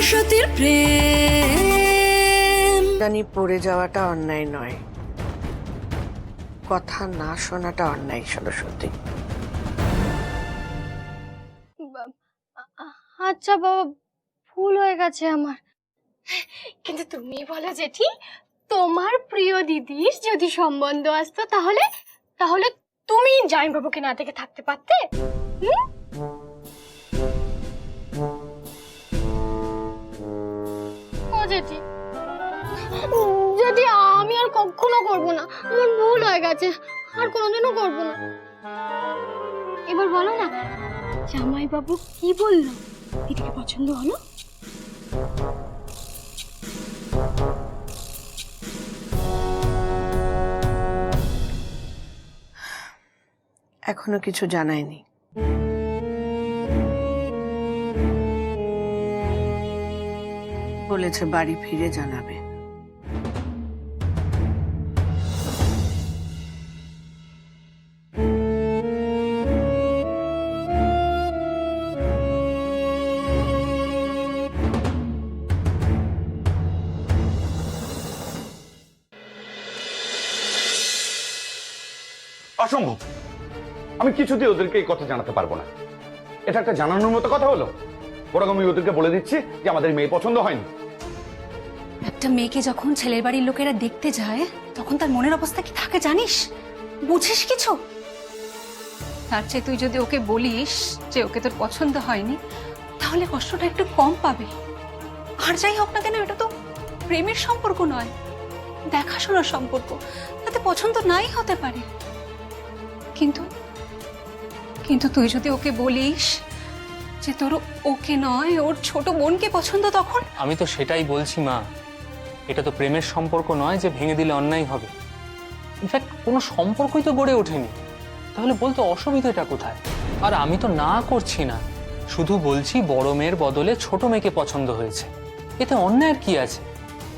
সরস্বতীর প্রেম। জানি পড়ে যাওয়াটা অন্যায় নয়, কথা না শোনাটা অন্যায় সরস্বতী। আচ্ছা বাবা, ভুল হয়ে গেছে আমার। কিন্তু তুমি বলো জেঠি, তোমার প্রিয় দিদির যদি সম্বন্ধ আসতো তাহলে তাহলে তুমি জামাইবাবুকে না দেখে থাকতে পারতে? ও জেঠি, যদি আমি আর কখনো করবো না, আমার ভুল হয়ে গেছে, আর কোনোদিনও করবো না। এবার বলো না, জামাইবাবু কি বললো? দিদিকে পছন্দ হলো? এখনো কিছু জানায়নি। বলেছে বাড়ি ফিরে জানাবে। অসম্ভব, আমি কিছুতেই ওদেরকে এই কথা জানাতে পারবো না। এটা একটা জানানোর মতো কথা হলো? বরং আমি ওদেরকে বলে দিচ্ছি যে আমাদের মেয়ে পছন্দ হয়নি। একটা মেয়েকে যখন ছেলের বাড়ির লোকেরা দেখতে যায় তখন তার মনের অবস্থা কি থাকে জানিস? বুঝিস কিছু? তার চেয়ে তুই যদি ওকে বলিস যে ওকে তোর পছন্দ হয়নি, তাহলে কষ্টটা একটু কম পাবে। আর যাই হোক না কেন, এটা তো প্রেমের সম্পর্ক নয়, দেখাশোনার সম্পর্ক। তাতে পছন্দ নাই হতে পারে, কিন্তু কিন্তু তুই যদি ওকে বলিস যে তোর ওকে নয় ওর ছোট বোনকে পছন্দ, তখন আমি তো সেটাই বলছি মা, এটা তো প্রেমের সম্পর্ক নয় যে ভেঙে দিলে অন্যায় হবে। ইনফ্যাক্ট কোনো সম্পর্কই তো গড়ে ওঠেনি, তাহলে বলতে অসুবিধাটা কোথায়? আর আমি তো না করছি না, শুধু বলছি বড় মেয়ের বদলে ছোট মেয়েকে পছন্দ হয়েছে, এতে অন্যায়ের কি আছে?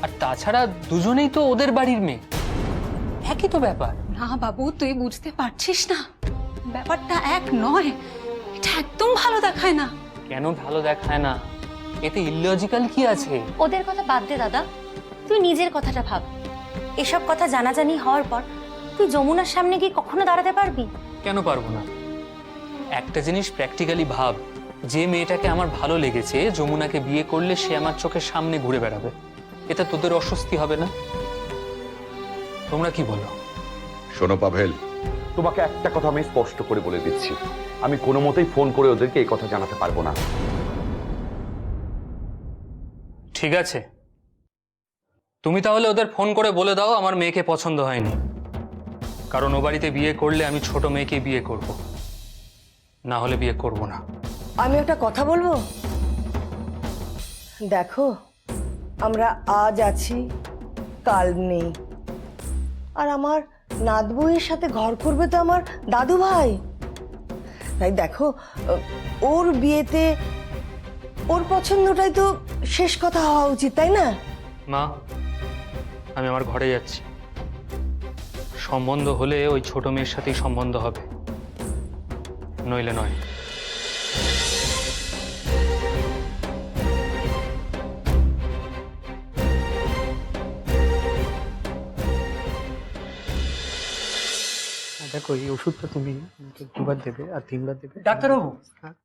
আর তাছাড়া দুজনেই তো ওদের বাড়ির মেয়ে, একই তো ব্যাপার। না বাবু, তুই বুঝতে পারছিস না, ব্যাপারটা এক নয়। এটা একদম ভালো দেখায় না। কেন ভালো দেখায় না? এতে ইললজিক্যাল কি আছে? ওদের কথা বাদ দে দাদা, তুই নিজের কথাটা ভাব। এসব কথা জানাজানি হওয়ার পর তুই যমুনার সামনে গিয়ে কখনো দাঁড়াতে পারবি? কেন পারবো না? একটা জিনিস প্র্যাকটিক্যালি ভাব, যে মেয়েটাকে আমার ভালো লেগেছে যমুনাকে বিয়ে করলে সে আমার চোখের সামনে ঘুরে বেড়াবে, এতে তোদের অস্বস্তি হবে না? তোমরা কি বলো? শোনো পাভেল, তোমাকে একটা কথা আমি স্পষ্ট করে বলে দিচ্ছি, আমি কোনো মতেই ফোন করে ওদেরকে এই কথা জানাতে পারবো না। ঠিক আছে, তুমি তাহলে ওদের ফোন করে বলে দাও আমার মেয়েকে পছন্দ হয়নি, কারণ ও বাড়িতে বিয়ে করলে আমি ছোট মেয়েকে বিয়ে করব, না হলে বিয়ে করব না। আমি একটা কথা বলবো? দেখো, আমরা আজ আছি, কাল নেই। আর আমার নাত বউয়ের সাথে ঘর করবে তো আমার দাদু ভাই। তাই দেখো, ওর বিয়েতে ওর পছন্দটাই তো শেষ কথা হওয়া উচিত, তাই না? মা, আমি আমার ঘরে যাচ্ছি। সম্বন্ধ হলে ওই ছোট মেয়ের সাথেই সম্বন্ধ হবে, নইলে নয়। দেখো, এই ওষুধটা তুমি আমাকে 2বার দেবে আর 3বার দেবে। ডাক্তারবাবু, হ্যাঁ,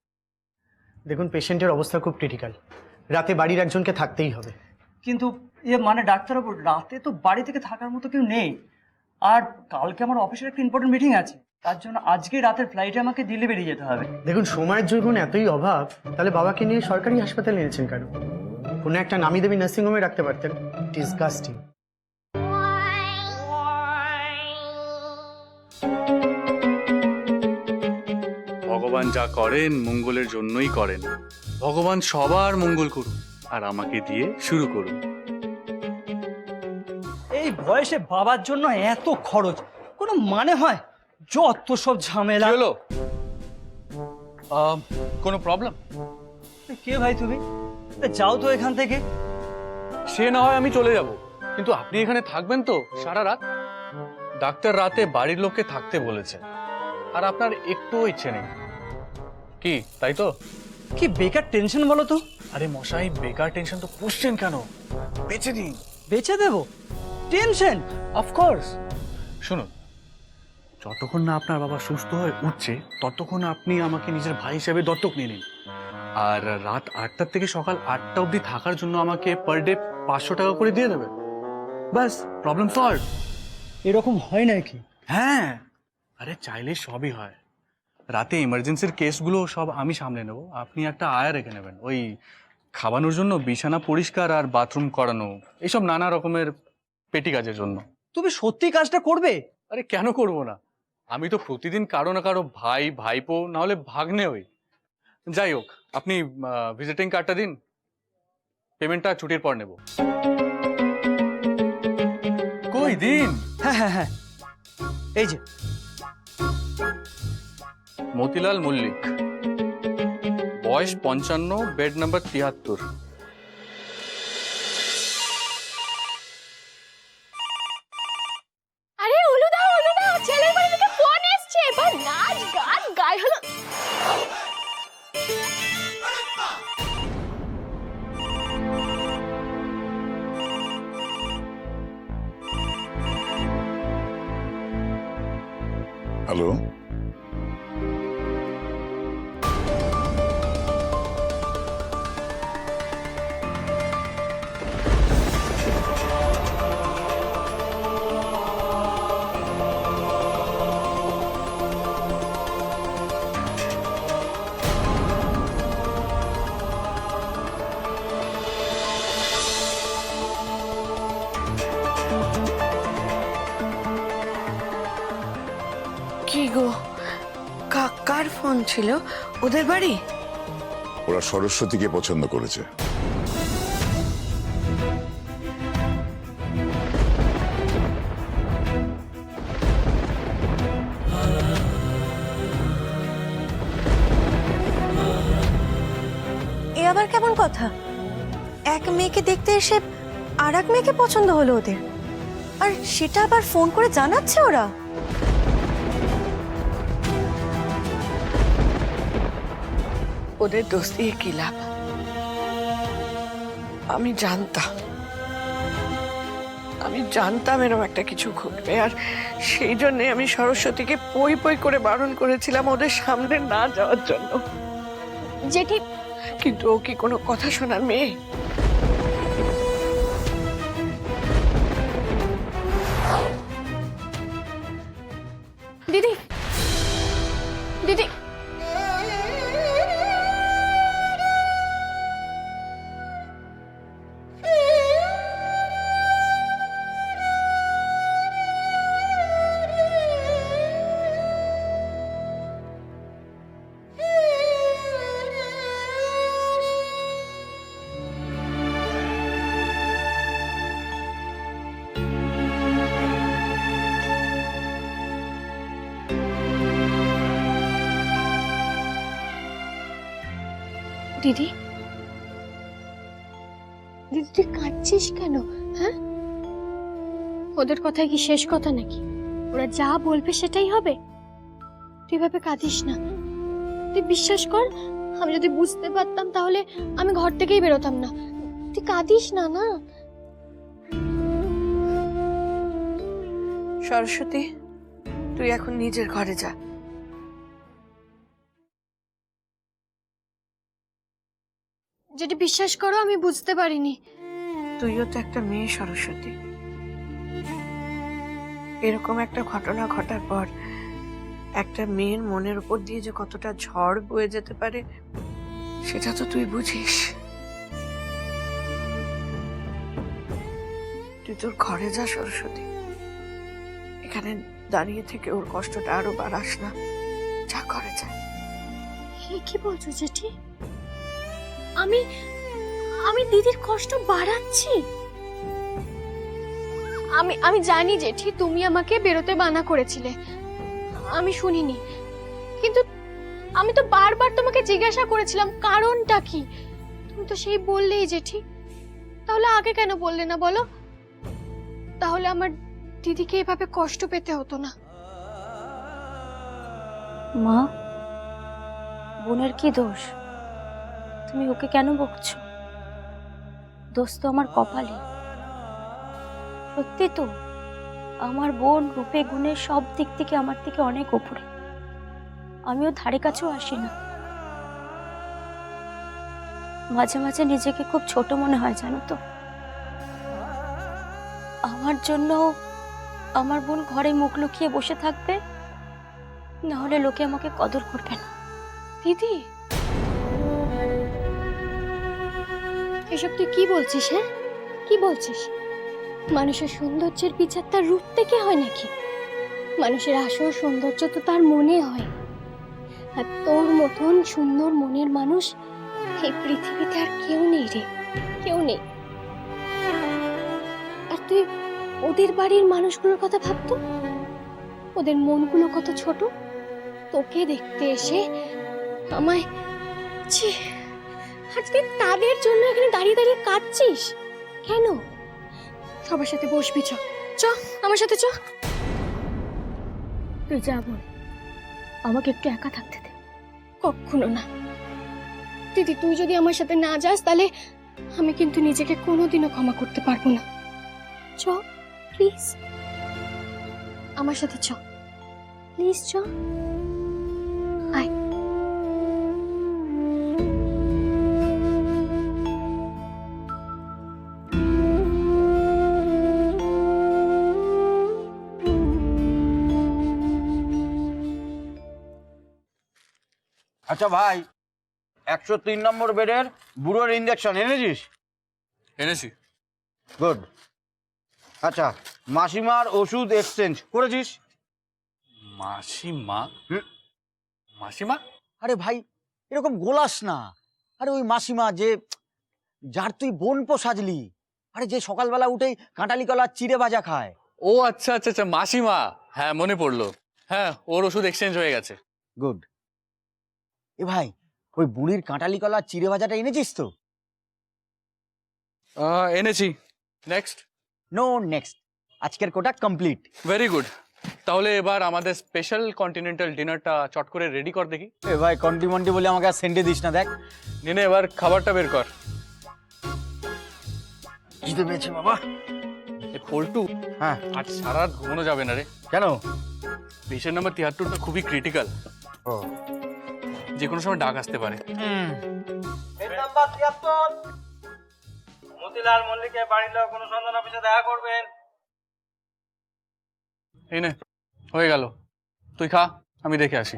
দেখুন পেশেন্টের অবস্থা খুব ক্রিটিক্যাল, রাতে বাড়ির একজনকে থাকতেই হবে। কিন্তু মানে ডাক্তারবাবু, রাতে তো বাড়ি থেকে থাকার মতো কেউ নেই। আর কালকে আমার অফিসের একটা ইম্পর্টেন্ট মিটিং আছে, তার জন্য আজকে রাতের ফ্লাইটে আমাকে দিল্লি বেরিয়ে যেতে হবে। দেখুন, সময়ের যখন এতই অভাব, তাহলে বাবাকে নিয়ে সরকারি হাসপাতালে এনেছেন কেন? কোনো একটা নামি দামি নার্সিংহোমে রাখতে পারতেন। ডিসগাস্টিং। ভগবান যা করেন মঙ্গলের জন্যই করেন। ভগবান সবার মঙ্গল করুন, আর আমাকে দিয়ে শুরু করুন। এই বয়সে বাবার জন্য এত খরচ, কোনো মানে হয়? যত সব ঝামেলা। হলো কোনো প্রবলেম? কে ভাই তুমি? যাও তো এখান থেকে। সে না হয় আমি চলে যাব, কিন্তু আপনি এখানে থাকবেন তো সারা রাত? ডাক্তার রাতে বাড়ির লোককে থাকতে বলেছে, আর আপনার একটুও ইচ্ছে নেই কি, তাই তো? কি বেকার টেনশন বলো তো। আরে মশাই, বেকার টেনশন তো পুষছেন কেন? বেঁচে দিন। বেচে দেবো? টেনশন? অফকোর্স। শুনুন, যতক্ষণ না আপনার বাবা সুস্থ হয়ে উঠছে ততক্ষণ আপনি আমাকে নিজের ভাই হিসেবে দত্তক নিয়ে নিন। আর রাত 8টা থেকে সকাল 8টা অবধি থাকার জন্য আমাকে পার ডে 500 টাকা করে দিয়ে দেবেন। বাস, প্রবলেম সলভ। এরকম হয় নাকি? হ্যাঁ, আরে চাইলে সবই হয়। রাতে ইমার্জেন্সির কেসগুলো সব আমি সামলে নেব, আপনি একটা আয়া রেখে নেবেন। ওই খাওয়ানোর জন্য বিছানা পরিষ্কার আর বাথরুম করানো, এইসব নানা রকমের পেটি কাজের জন্য। তুমি সত্যি কাজটা করবে? আরে কেন করব না, আমি তো প্রতিদিন কারো না কারো ভাই, ভাইপো, না হলে ভাগ্নে হই। যাই হোক, আপনি ভিজিটিং কার্ডটা দিন, পেমেন্টটা ছুটির পর নেব। কই দিন? হ্যাঁ হ্যাঁ হ্যাঁ, এই যে। মতিলাল মল্লিক, বয়স 55, বেড নাম্বার 73। আরে উলুদা ছেলের বাড়ি থেকে ফোন এসছে, এবার নাচ গান গাই হলো। হ্যালো, কি গো, কার ফোন ছিল? ওদের বাড়ি? ওরা সরস্বতীকে পছন্দ করেছে। এ আবার কেমন কথা? এক মেয়েকে দেখতে এসে আর এক মেয়েকে পছন্দ হলো ওদের, আর সেটা আবার ফোন করে জানাচ্ছে ওরা। ওদের দোষ দিয়ে কি লাভ? আমি জানতাম এরকম একটা কিছু ঘটবে, আর সেই জন্যে আমি সরস্বতীকে পই পই করে বারণ করেছিলাম ওদের সামনে না যাওয়ার জন্য। জেঠি, কিন্তু ও কি কোনো কথা শোনার মেয়ে? দিদি দিদি দিদি দিদি তুই কাঁদছিস কেন? হ্যাঁ, ওদের কথাই কি শেষ কথা নাকি? ওরা যা বলবে সেটাই হবে। তুই ভাবে কাঁদিস না, তুই বিশ্বাস কর, আমি যদি বুঝতে পারতাম তাহলে আমি ঘর থেকেই বেরোতাম না। তুই কাঁদিস না। না সরস্বতী, তুই এখন নিজের ঘরে যা। যেটি বিশ্বাস করো, আমি বুঝতে পারিনি। তুইও তো একটা মেয়ে সরস্বতী। এরকম একটা ঘটনা ঘটার পর একটা মেয়ের মনের উপর দিয়ে যে কতটা ঝড় বয়ে যেতে পারে সেটা তো তুই বুঝিস। তুই তোর ঘরে যা সরস্বতী, এখানে দাঁড়িয়ে থেকে ওর কষ্টটা আরো বাড়াস না। যা, ঘরে যা। কি বলছো জেঠি? আমি আমি দিদির কষ্ট বাড়াচ্ছি? আমি জানি জেঠি, তুমি আমাকে বেরোতে মানা করেছিলে, আমি শুনিনি। কিন্তু আমি তো বারবার তোমাকে জিজ্ঞাসা করেছিলাম কারণটা কি, তুমি তো সেই বললেই জেঠি। তাহলে আগে কেন বললে না বলো? তাহলে আমার দিদিকে এভাবে কষ্ট পেতে হতো না। মা, বোনের কি দোষ? তুমি ওকে কেন বকছো? দোষ তো আমার কপালে। সত্যি তো, আমার বোন রূপে গুণে সব দিক থেকে আমার থেকে অনেক উপরে। আমিও ধারে কাছেও আসি না। মাঝে মাঝে নিজেকে খুব ছোট মনে হয়, জানো তো। আমার জন্য আমার বোন ঘরে মুখ লুকিয়ে বসে থাকবে, না হলে লোকে আমাকে কদর করবে না। দিদি, এসব তুই কি বলছিস? হ্যাঁ, কি বলছিস? মানুষের সৌন্দর্যের বিচার তার রূপ থেকে হয় নাকি? মানুষের আসল সৌন্দর্য তো তার মনে হয়। আর তোর মতন সুন্দর মনের মানুষ এই পৃথিবীতে আর কেউ নেই রে, কেউ নেই। আর তুই ওদের বাড়ির মানুষগুলোর কথা ভাবতো, ওদের মনগুলো কত ছোট। তোকে দেখতে এসে আমায় ছি, আজকে তাদের জন্য এখানে দাঁড়িয়ে দাঁড়িয়ে কাঁদছিস কেন? সবার সাথে বসবি, চ চ আমার সাথে চ। তুই যা বল, আমাকে একটু একা থাকতে দে। কখনো না দিদি, তুই যদি আমার সাথে না যাস তাহলে আমি কিন্তু নিজেকে কোনোদিনও ক্ষমা করতে পারবো না। চ প্লিজ, আমার সাথে চ, প্লিজ চ। আয়। আচ্ছা ভাই, 103 নম্বর বেডের বুড়োর ইঞ্জেকশন এনেছিস? এনেছি। গুড। আচ্ছা, মাসিমার ওষুধ এক্সচেঞ্জ করেছিস? মাসিমা? মাসিমা? আরে ভাই, এরকম গোলাস না। আরে ওই মাসিমা যে, যার তুই বোন সাজলি, আরে যে সকালবেলা উঠেই কাঁটালি কলা চিড়ে ভাজা খায়। ও আচ্ছা আচ্ছা আচ্ছা, মাসিমা, হ্যাঁ মনে পড়লো। হ্যাঁ, ওর ওষুধ এক্সচেঞ্জ হয়ে গেছে। গুড। এ ভাই, ওই বুড়ির কাঁটালি কলা চিড়ে ভাজাটা এনেছিস তো? এনেছি। নেক্সট? নো নেক্সট, আজকের কোটা কমপ্লিট। Very good. তাহলে এবার আমাদের স্পেশাল কন্টিনেন্টাল ডিনারটা চট করে রেডি কর দেখি। এ ভাই, কন্টিমন্টি বলে আমাকে আর সেন্ডে দিস না। দেখ, নিনে এবার খাবারটা বের কর। জিতে পেয়েছি বাবা। এ পল্টু, হ্যাঁ, আজ সারা রাত ঘুমানো যাবে না রে। কেন? পেশেন্ট নাম্বার 73টা খুবই ক্রিটিক্যাল। ও, যে কোনো সময় ডাক আসতে পারে। নাম্বার 73 মতিলাল মল্লিকের বাড়ির লোক অনুসন্ধান অফিসে দেখা করবেন। এই নে, হয়ে গেল। তুই খা, আমি দেখে আসি।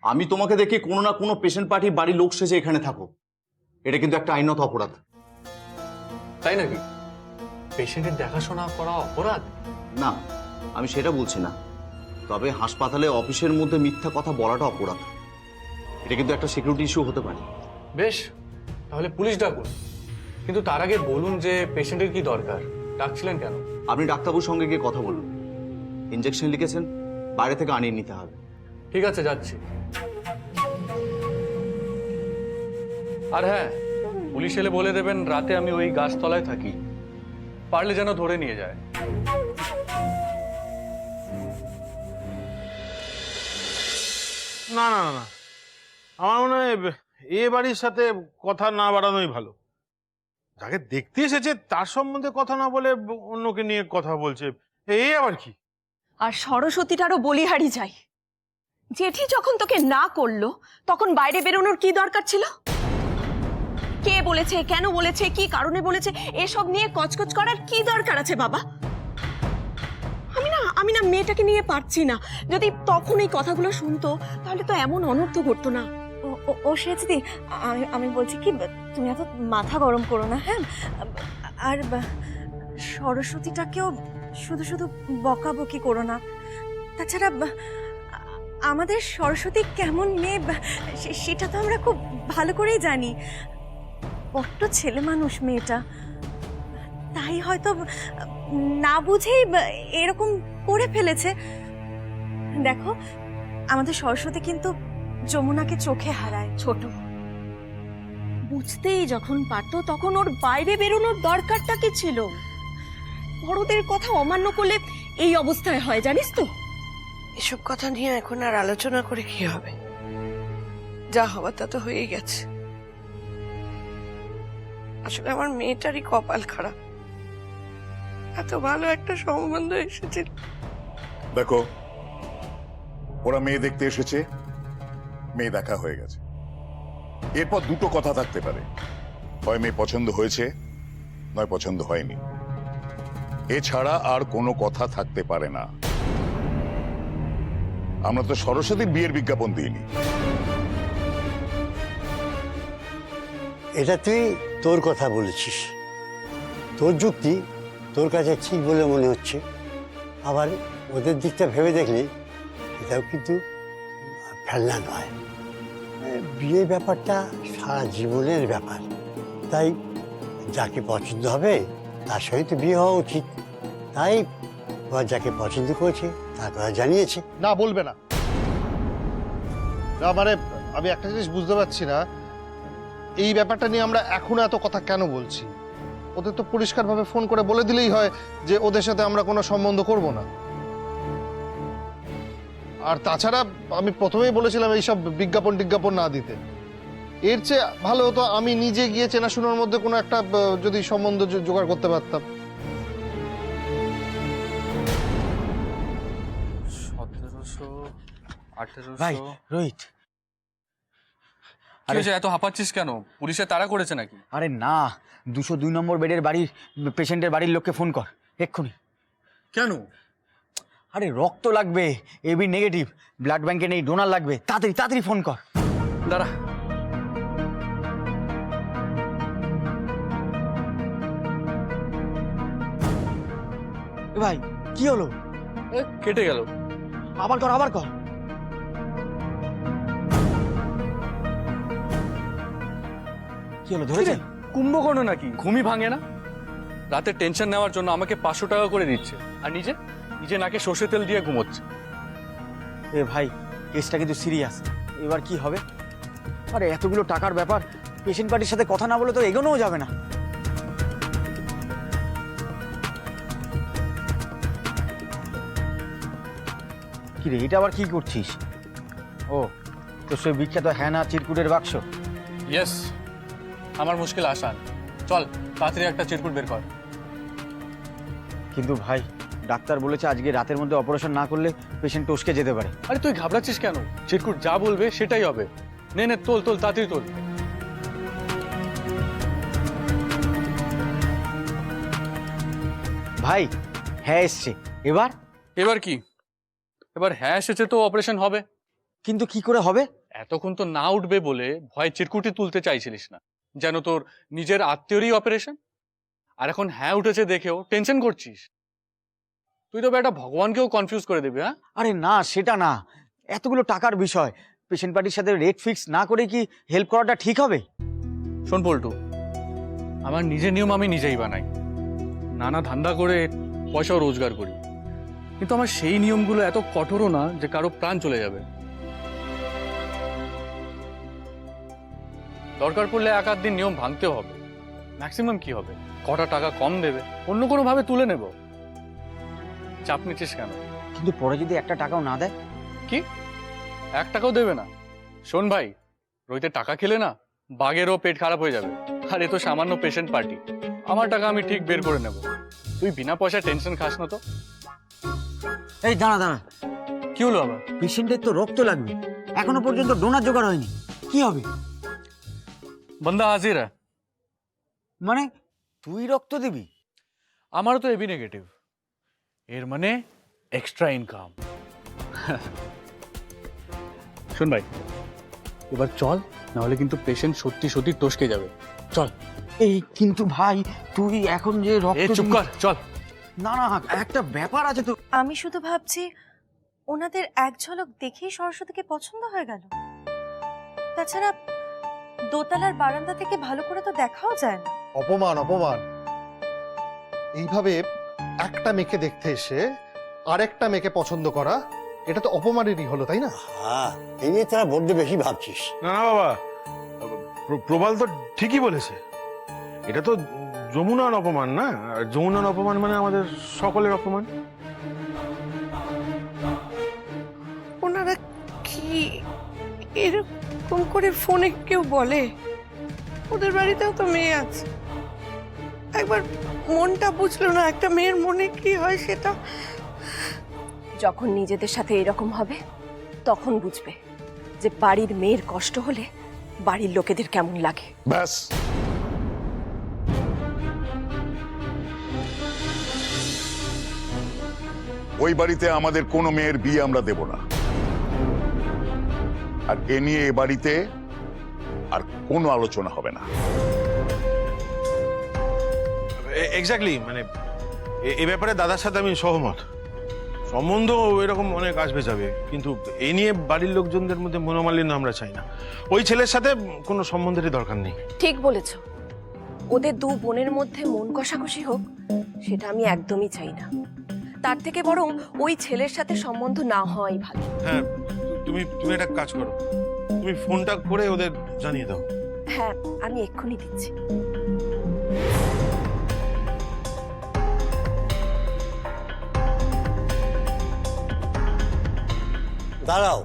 আমি তোমাকে দেখে কোনো না কোনো পেশেন্ট পার্টির বাড়ির লোক সেজে এখানে থাকো, এটা কিন্তু একটা আইনত অপরাধ। তাই নাকি? পেশেন্টের দেখাশোনা করা অপরাধ? না, আমি সেটা বলছি না, তবে হাসপাতালে অফিসের মধ্যে মিথ্যা কথা বলাটা অপরাধ। এটা কিন্তু একটা সিকিউরিটি ইস্যু হতে পারে। বেশ, তাহলে পুলিশ ডাকুন, কিন্তু তার আগে বলুন যে পেশেন্টের কি দরকার, ডাকছিলেন কেন? আপনি ডাক্তারবাবুর সঙ্গে গিয়ে কথা বলুন। ইনজেকশন লিখেছেন, বাইরে থেকে আনিয়ে নিতে হবে। ঠিক আছে, যাচ্ছি। আর হ্যাঁ, পুলিশ এলে বলে দেবেন রাতে আমি ওই গাছতলায় থাকি, পারলে যেন ধরে নিয়ে যায়। না না না না, আমার মনে হয় এ বাড়ির সাথে কথা না বাড়ানোই ভালো। যাকে দেখতে এসেছে তার সম্বন্ধে কথা না বলে অন্যকে নিয়ে কথা বলছে, এই আবার কি? আর সরস্বতীটারও বলিহারি যাই। জেঠি যখন তোকে না করলো তখন বাইরে বেরোনোর কি দরকার ছিল? কে বলেছে, কেন বলেছে, কি কারণে বলেছে, এসব নিয়ে কচকচ করার কি দরকার আছে বাবা? আমি না মেয়েটাকে নিয়ে পারছি না। যদি তখন এই কথাগুলো শুনতো তাহলে তো এমন অনর্থ ঘটতো না। ও সেচদি, আমি বলছি কি, তুমি এত মাথা গরম করো না। হ্যাঁ, আর সরস্বতীটাকেও শুধু শুধু বকাবকি করো না। তাছাড়া আমাদের সরস্বতী কেমন মেয়ে সেটা তো আমরা খুব ভালো করেই জানি। বড্ড ছেলে মানুষ মেয়েটা, তাই হয়তো না বুঝেই এরকম করে ফেলেছে। দেখো, আমাদের সরস্বতী কিন্তু যমুনাকে চোখে হারায়। ছোট বুঝতেই যখন পারতো তখন ওর বাইরে বেরোনোর দরকারটা কি ছিল? বড়দের কথা অমান্য করলে এই অবস্থায় হয়, জানিস তো? এসব কথা নিয়ে এখন আর আলোচনা করে কি হবে? যা হওয়ার তা তো হয়েই গেছে। আসলে আমার মেয়েটারই কপাল খারাপ, এত ভালো একটা সম্বন্ধ এসেছিল। দেখো, ওরা মেয়ে দেখতে এসেছে, মেয়ে দেখা হয়ে গেছে। এরপর দুটো কথা থাকতে পারে, হয় মেয়ে পছন্দ হয়েছে, নয় পছন্দ হয়নি। এছাড়া আর কোনো কথা থাকতে পারে না। আমরা তো সরস্বতীর বিয়ের বিজ্ঞাপন দিইনি। এটা তুই তোর কথা বলেছিস, তোর যুক্তি তোর কাছে ঠিক বলে মনে হচ্ছে। আবার ওদের দিকটা ভেবে দেখলে এটাও কিন্তু ফেলনা নয়। বিয়ে ব্যাপারটা সারা জীবনের ব্যাপার, তাই যাকে পছন্দ হবে তার সঙ্গে তো বিয়ে হওয়া উচিত। তাই ওরা যাকে পছন্দ করেছে তার কথা জানিয়েছে। না, বলবে না। না মানে আমি একটা জিনিস বুঝতে পারছি না, এই ব্যাপারটা নিয়ে আমরা এখনো এত কথা কেন বলছি? ওদের তো পরিষ্কারভাবে ফোন করে বলে দিলেই হয় যে ওদের সাথে আমরা কোনো সম্বন্ধ করব না। আর তাছাড়া আমি প্রথমেই বলেছিলাম এইসব বিজ্ঞাপন না দিতে। এর চেয়ে ভালো হতো আমি নিজে গিয়ে চেনাশোনার মধ্যে কোনো একটা যদি সম্বন্ধ জোগাড় করতে পারতাম। 1700, ভাই 1800। রোহিত, কি হয়েছে, এত হাঁপাচ্ছিস কেন? পুলিশে তাড়া করেছে নাকি? আরে না, 202 নম্বর বেডের বাড়ির পেশেন্টের বাড়ির লোককে ফোন কর এক্ষুনি। কেন? আরে রক্ত লাগবে, এবি নেগেটিভ, ব্লাড ব্যাংকে নেই, ডোনার লাগবে, তাড়াতাড়ি তাড়াতাড়ি ফোন কর। দাঁড়া। এ ভাই, কি হলো? কেটে গেল। আবার কর, আবার কর। কি হলো, ধরেছে? কুম্ভকর্ণ নাকি, ঘুমই ভাঙে না? রাতে টেনশন নেওয়ার জন্য আমাকে 500 টাকা করে দিচ্ছে, আর নিজে নিজে নাকে সর্ষে তেল দিয়ে ঘুমোচ্ছে। এ ভাই, কেসটা কিন্তু সিরিয়াস। এবার কি হবে? আরে এতগুলো টাকার ব্যাপার, পেশেন্ট পার্টির সাথে কথা না বলে তো এগোনোও যাবে না। কি রে, এটা আবার কি করছিস? ও, তো সেই বিখ্যাত হ্যানা চিরকুটের বাক্স। ইয়েস, আমার মুশকিল আসান। চল তাড়াতাড়ি একটা চিরকুট বের কর। কিন্তু ভাই, ডাক্তার বলেছে আজকে রাতের মধ্যে অপারেশন না করলে পেশেন্ট টসকে যেতে পারে। আরে তুই ঘাবড়াচ্ছিস কেন? চিরকুট যা বলবে সেটাই হবে। নে নে, তোল তোল, তাড়াতাড়ি তোল। ভাই, হ্যাঁ এসছে। এবার এবার কি? এবার হ্যাঁ এসেছে তো অপারেশন হবে। কিন্তু কি করে হবে? এতক্ষণ তো না উঠবে বলে ভয় চিরকুটি তুলতে চাইছিলিস না, যেন তোর নিজের আত্মীয়রই অপারেশন। আর এখন হ্যাঁ উঠেছে দেখেও টেনশন করছিস। তুই তো একটা ভগবানকেও কনফিউজ করে দিবি। হ্যাঁ, আরে না, সেটা না, এতগুলো টাকার বিষয়, পেশেন্ট পার্টির সাথে রেট ফিক্স না করে কি হেল্প করাটা ঠিক হবে? শোন পল্টু, আমার নিজের নিয়ম আমি নিজেই বানাই, নানা ধান্দা করে পয়সাও রোজগার করি, কিন্তু আমার সেই নিয়মগুলো এত কঠোরও না যে কারো প্রাণ চলে যাবে। দরকার পড়লে এক আধ দিন নিয়ম ভাঙতেও হবে। ম্যাক্সিমাম কি হবে, কটা টাকা কম দেবে, অন্য কোনো ভাবে তুলে নেব। চাপ নিচ্ছিস কেন? কিন্তু পরে যদি একটা টাকাও না দেয়? কি, 1 টাকাও দেবে না? শোন ভাই, রোহিতের টাকা খেলে না বাঘেরও পেট খারাপ হয়ে যাবে। আর এ তো সামান্য পেশেন্ট পার্টি, আমার টাকা আমি ঠিক বের করে নেব। তুই বিনা পয়সা টেনশন খাস না তো। এই দাঁড়া দাঁড়া, কি হলো আবার? পেশেন্টের তো রক্ত লাগবে, এখনো পর্যন্ত ডোনার জোগাড় হয়নি, কি হবে? বন্দা হাজির। মানে তুই রক্ত দিবি? আমারও তো এবি নেগেটিভ, এর মানে এক্সট্রা ইনকাম। শোন ভাই, এবার চল, নাহলে কিন্তু পেশেন্ট সত্যি সত্যি টসকে যাবে। চল। এই কিন্তু ভাই, তুই এখন যে রক্ত চুপ কর, চল। না না, একটা ব্যাপার আছে তো। আমি শুধু ভাবছি, ওনাদের এক ঝলক দেখেই সরস্বতীকে পছন্দ হয়ে গেল। তাছাড়া দোতলার বারান্দা থেকে ভালো করে তো দেখাও যায় না। অপমান, অপমান। এইভাবে একটা মেয়েকে দেখতে এসে আরেকটা মেয়েকে পছন্দ করা, এটা তো অপমানেরই হলো, তাই না? হ্যাঁ, এই নিয়ে তোরা বড্ড বেশি ভাবছিস। না না বাবা, প্রবাল তো ঠিকই বলেছে। এটা তো যমুনার অপমান না, আর যমুনার অপমান মানে আমাদের সকলের অপমান। ওনারা কি এরকম করে ফোনে কেউ বলে? ওদের বাড়িতেও তো মেয়ে আছে, একবার মনটা বুঝলো না একটা মেয়ের মনে কি হয় সেটা। যখন নিজেদের সাথে এরকম হবে তখন বুঝবে যে বাড়ির মেয়ের কষ্ট হলে বাড়ির লোকেদের কেমন লাগে। ব্যাস, ওই বাড়িতে আমাদের কোনো মেয়ের বিয়ে আমরা দেব না, আর এ নিয়ে এ বাড়িতে আর কোনো আলোচনা হবে না। এক্স্যাক্টলি, মানে এ ব্যাপারে দাদার সাথে আমি সহমত। সম্বন্ধ এরকম অনেক আসবে যাবে, কিন্তু এ নিয়ে বাড়ির লোকজনদের মধ্যে মনোমালিন্য আমরা চাই না। ওই ছেলের সাথে কোনো সম্বন্ধেরই দরকার নেই। ঠিক বলেছ, ওদের দু বোনের মধ্যে মন কষাকষি হোক সেটা আমি একদমই চাই না। তার থেকে বরং ওই ছেলের সাথে সম্বন্ধ না হওয়াই ভালো। হ্যাঁ, তুমি একটা কাজ করো, তুমি ফোনটা করে ওদের জানিয়ে দাও। হ্যাঁ, আমি এক্ষুনি দিচ্ছি। দাঁড়াও,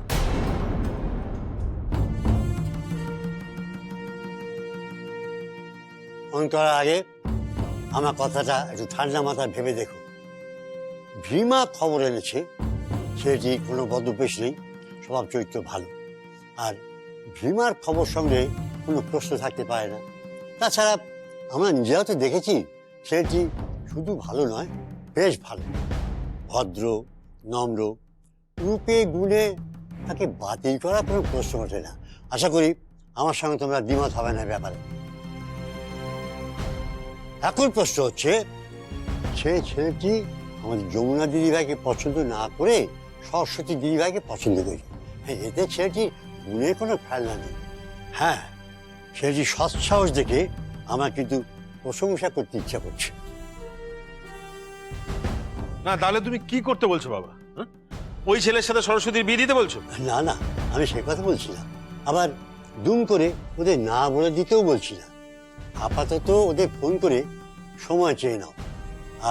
ফোন করার আগে আমার কথাটা একটু ঠান্ডা মাথায় ভেবে দেখো। ভীমা খবর এনেছে সেটি কোনো বদভ্যাস নেই, স্বভাব চরিত্র ভালো, আর ভীমার খবর সঙ্গে কোনো প্রশ্ন থাকতে পারে না। তাছাড়া আমরা নিজেরাও তো দেখেছি সেটি শুধু ভালো নয়, বেশ ভালো, ভদ্র, নম্র, রূপে গুণে তাকে বাতিল করার কোনো প্রশ্ন ওঠে না। আশা করি আমার সঙ্গে তোমরা দ্বিমত হবে না ব্যাপারে। এখন প্রশ্ন হচ্ছে, সেই ছেলেটি আমাদের যমুনা দিদিভাইকে পছন্দ না করে সরস্বতী দিদিভাইকে পছন্দ করি। হ্যাঁ, এতে ছেলেটি গুণের কোনো ফেলনা নেই। হ্যাঁ, ছেলেটি সৎসাহস দেখে আমার কিন্তু প্রশংসা করতে ইচ্ছা করছে। না, তাহলে তুমি কি করতে বলছো বাবা? ওই ছেলের সাথে সরস্বতীর বিয়ে দিতে বলছো? না না, আমি সে কথা বলছি না, আবার দুম করে ওদের না বলে দিতেও বলছি না। আপাতত ওদের ফোন করে সময় চেয়ে নাও,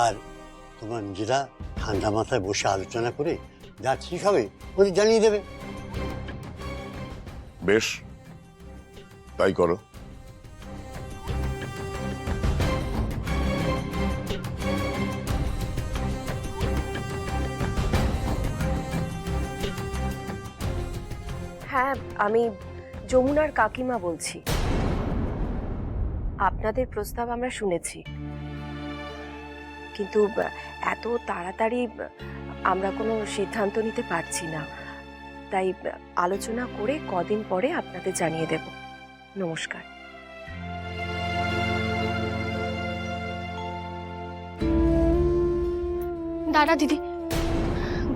আর তোমরা নিজেরা ঠান্ডা মাথায় বসে আলোচনা করে যা ঠিক হবে ওদের জানিয়ে দেবে। বেশ, তাই করো। হ্যাঁ, আমি যমুনার কাকিমা বলছি। আপনাদের প্রস্তাব আমরা শুনেছি, কিন্তু এত তাড়াতাড়ি আমরা কোনো সিদ্ধান্ত নিতে পারছি না, তাই আলোচনা করে কদিন পরে আপনাদের জানিয়ে দেব। নমস্কার। দাদা দিদি,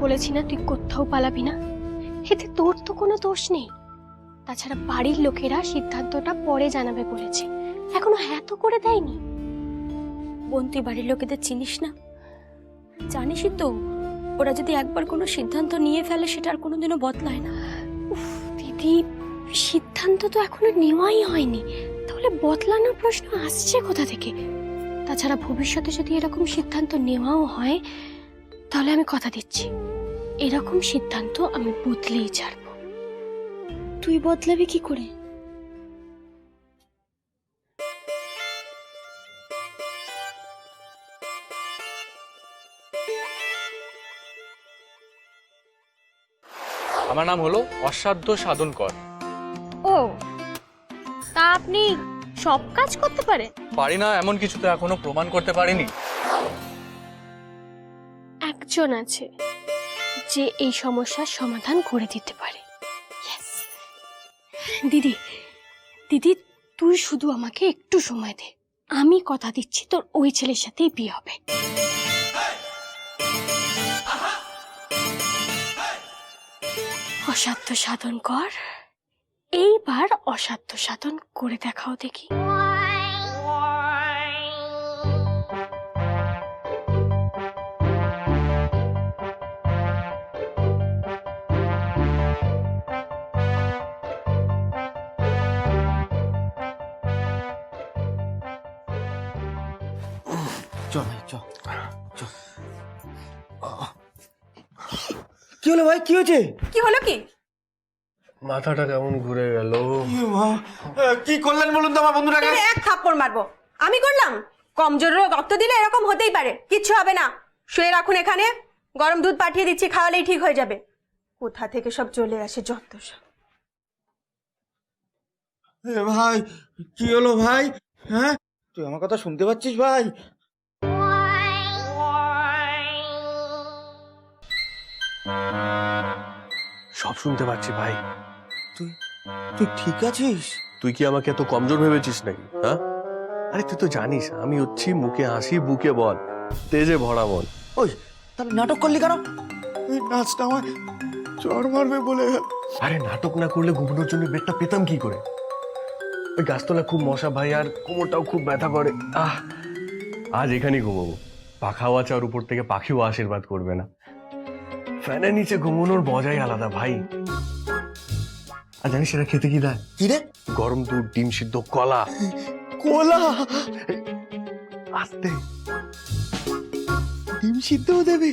বলেছি না তুই কোথাও পালাবি না, এতে তোর তো কোনো দোষ নেই। তাছাড়া বাড়ির লোকেরা সিদ্ধান্তটা পরে জানাবে বলেছে, এখনো হ্যাঁ তো করে দেয়নি। বোন, তুই বাড়ির লোকেদের চিনিস না? জানিসই তো ওরা যদি একবার কোনো সিদ্ধান্ত নিয়ে ফেলে সেটা আর কোনোদিনও বদলায় না। উফ দিদি, সিদ্ধান্ত তো এখনো নেওয়াই হয়নি, তাহলে বদলানোর প্রশ্ন আসছে কোথা থেকে? তাছাড়া ভবিষ্যতে যদি এরকম সিদ্ধান্ত নেওয়াও হয়, তাহলে আমি কথা দিচ্ছি এরকম সিদ্ধান্ত আমি বদলেই ছাড়ব। তুই বদলাবি কি করে? আমার নাম হলো অসাধ্য সাধনকর। ও, তা আপনি সব কাজ করতে পারেন? পারি না এমন কিছু তো এখনো প্রমাণ করতে পারিনি। একজন আছে যে এই সমস্যার সমাধান করে দিতে পারে। দিদি দিদি, তুই শুধু আমাকে একটু সময় দে, আমি কথা দিচ্ছি তোর ওই ছেলের সাথেই বিয়ে হবে। অসাধ্য সাধন কর, এইবার অসাধ্য সাধন করে দেখাও দেখি। চল ভাই চল। কি হলো ভাই, কি হয়েছে? কি হলো কি? মাথাটা কেমন ঘুরে গেল। কি করলেন বলুন তো আমার বন্ধুটাকে? এক থাপ্পড় মারবো। আমি করলাম? কমজোরের রক্ত দিলে এরকম হতেই পারে, কিচ্ছু হবে না। শুয়ে রাখুন এখানে, গরম দুধ পাঠিয়ে দিচ্ছি, খাওয়ালেই ঠিক হয়ে যাবে। কোথা থেকে সব চলে আসে যত সব। ভাই কি হলো ভাই? হ্যাঁ, তুই আমার কথা শুনতে পাচ্ছিস ভাই? সব শুনতে পাচ্ছি ভাই। তুই তুই ঠিক আছিস? তুই কি আমাকে এত কমজোর ভেবেছিস নাকি? হ্যাঁ, আরে তুই তো জানিস আমি হচ্ছি মুখে হাসি বুকে বল, তেজে ভরা মন। ওই তাহলে নাটক করলি কেন? এই নাচটা আমার জ্বর মারবে বলে। আরে নাটক না করলে ঘুমানোর জন্য বেডটা পেতাম কি করে? ওই গাছতলা খুব মশা ভাই, আর কোমরটাও খুব ব্যথা করে। আজ এখানেই ঘুমাবো। পাখা আছে আর উপর থেকে পাখিও আশীর্বাদ করবে না। ফ্যানের নিচে ঘুমানোর মজাই আলাদা ভাই। আর জানিস সেটা খেতে কি দেয়? কি রে? গরম দুধ, ডিম সিদ্ধ, কলা। কোলা? আস্তে। ডিম সিদ্ধও দেবে?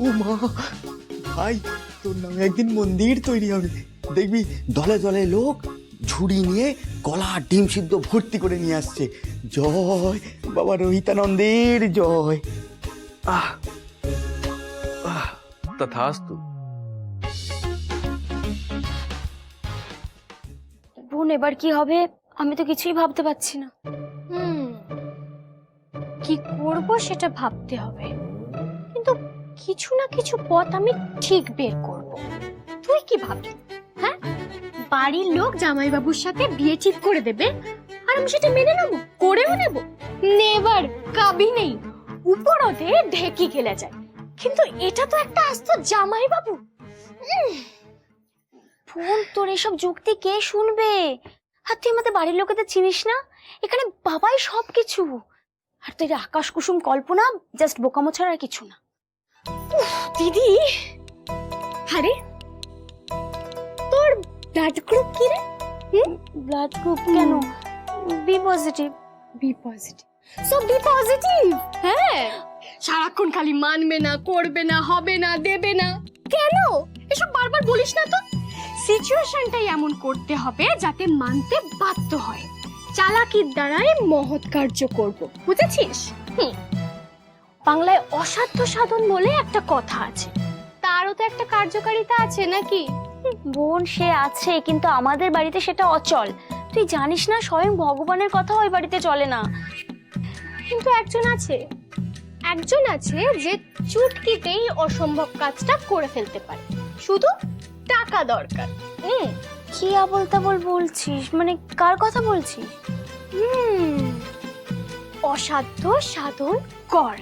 ও মা, ভাই তোর নামে একদিন মন্দির তৈরি হবে, দেখবি দলে দলে লোক ঝুড়ি নিয়ে কলা আর ডিম সিদ্ধ ভর্তি করে নিয়ে আসছে। জয় বাবা রোহিতানন্দের জয়। তথাস্তু। বোন এবার কি হবে আমি তো কিছুই ভাবতে পারছি না। কি করব সেটা ভাবতে হবে, কিন্তু কিছু না কিছু পথ আমি ঠিক বের করব। তুই কি ভাবলি? হ্যাঁ, বাড়ির লোক জামাইবাবুর সাথে বিয়ে ঠিক করে দেবে আর আমি সেটা মেনে নেব, করেও নেব। নেবার কাবি নেই, উপরতে ঢেকি খেলে যায়। কিন্তু এটা তো একটা আস্ত জামাইবাবু। বোন তোর এসব যুক্তি কে শুনবে? আর তুই আমাদের বাড়ির লোকেদের চিনিস না, এখানে বাবাই সব কিছু। আর তুই আকাশ কুসুম কল্পনা, জাস্ট বোকামো ছাড়া আর কিছু না। দিদি, আরে তোর ব্লাড গ্রুপ কি রে? ব্লাড গ্রুপ কেন? B positive. B positive, so B positive. হ্যাঁ, সারাক্ষণ খালি মানবে না, করবে না, হবে না, দেবে না। কেন এসব বারবার বলিস না তো? সিচুয়েশনটাই এমন করতে হবে যাতে মানতে বাধ্য হয়। চালাকির দ্বারাই মহৎ কার্য করব, বুঝেছিস? বাংলায় অসাধ্য সাধন বলে একটা কথা আছে, তারও তো একটা কার্যকারিতা আছে নাকি? বোন সে আছে, কিন্তু আমাদের বাড়িতে সেটা অচল। তুই জানিস না, স্বয়ং ভগবানের কথা ওই বাড়িতে চলে না। কিন্তু একজন আছে যে চুটকিতেই অসম্ভব কাজটা করে ফেলতে পারে, শুধু টাকা দরকার। কি আবল তাবল বলছিস? মানে কার কথা বলছিস? অসাধ্য সাধন কর।